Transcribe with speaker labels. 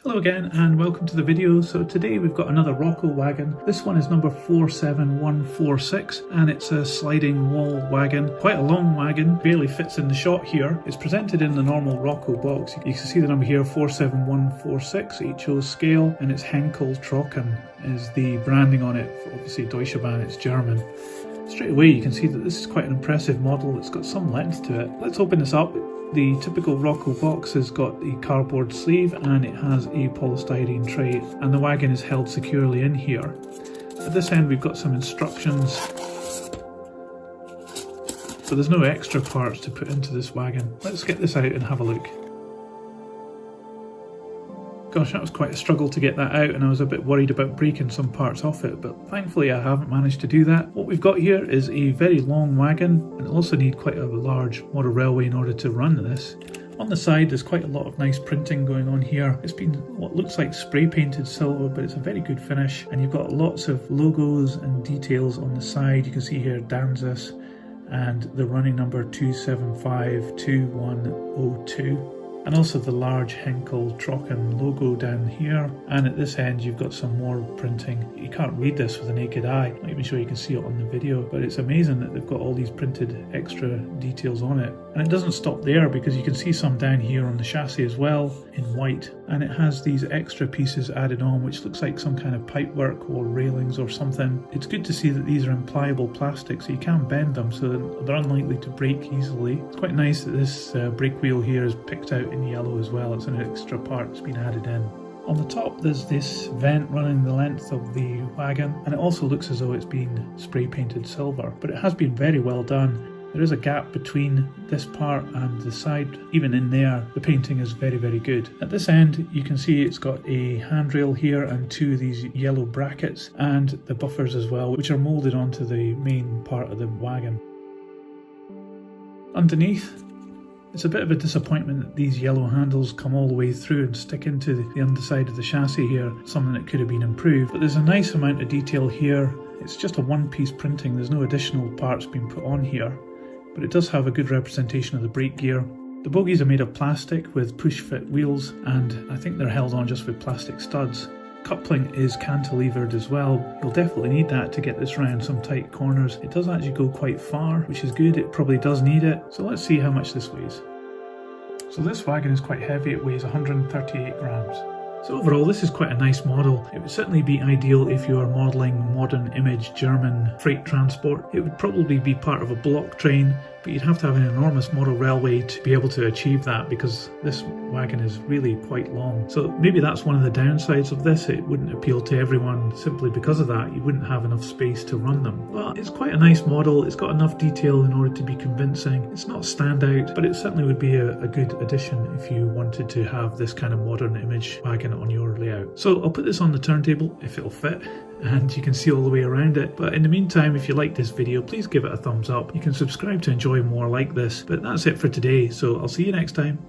Speaker 1: Hello again and welcome to the video. So today we've got another Roco wagon. This one is number 47146 and it's a sliding wall wagon. Quite a long wagon, barely fits in the shot here. It's presented in the normal Roco box. You can see the number here, 47146, HO scale, and it's Henkell Trocken is the branding on it. Obviously Deutsche Bahn, it's German. Straight away you can see that this is quite an impressive model. It's got some length to it. Let's open this up. The typical Roco box has got the cardboard sleeve and it has a polystyrene tray, and the wagon is held securely in here. At this end we've got some instructions, but there's no extra parts to put into this wagon. Let's get this out and have a look. Gosh, that was quite a struggle to get that out, and I was a bit worried about breaking some parts off it, but thankfully I haven't managed to do that. What we've got here is a very long wagon, and it'll also need quite a large model railway in order to run this. On the side there's quite a lot of nice printing going on here. It's been what looks like spray painted silver, but it's a very good finish, and you've got lots of logos and details on the side. You can see here Danzas and the running number 2752102. And also the large Henkell Trocken logo down here, and at this end you've got some more printing. You can't read this with the naked eye, not even sure you can see it on the video, but it's amazing that they've got all these printed extra details on it. And it doesn't stop there, because you can see some down here on the chassis as well in white, and it has these extra pieces added on which looks like some kind of pipework or railings or something. It's good to see that these are in pliable plastic, so you can bend them so that they're unlikely to break easily. It's quite nice that this brake wheel here is picked out in yellow as well. It's an extra part that's been added in. On the top there's this vent running the length of the wagon, and it also looks as though it's been spray painted silver, but it has been very well done. There is a gap between this part and the side. Even in there the painting is very good. At this end you can see it's got a handrail here and two of these yellow brackets, and the buffers as well, which are moulded onto the main part of the wagon. Underneath, it's a bit of a disappointment that these yellow handles come all the way through and stick into the underside of the chassis here, something that could have been improved. But there's a nice amount of detail here. It's just a one-piece printing, there's no additional parts being put on here, but it does have a good representation of the brake gear. The bogies are made of plastic with push-fit wheels, and I think they're held on just with plastic studs. Coupling is cantilevered as well. You'll definitely need that to get this round some tight corners. It does actually go quite far, which is good. It probably does need it. So let's see how much this weighs. So this wagon is quite heavy. It weighs 138 grams. So overall this is quite a nice model. It would certainly be ideal if you are modelling modern image German freight transport. It would probably be part of a block train, but you'd have to have an enormous model railway to be able to achieve that, because this wagon is really quite long. So maybe that's one of the downsides of this. It wouldn't appeal to everyone simply because of that. You wouldn't have enough space to run them. But it's quite a nice model. It's got enough detail in order to be convincing. It's not standout, but it certainly would be a good addition if you wanted to have this kind of modern image wagon on your layout. So I'll put this on the turntable if it'll fit, and you can see all the way around it. But in the meantime, if you like this video, please give it a thumbs up. You can subscribe to enjoy more like this. But that's it for today, so I'll see you next time.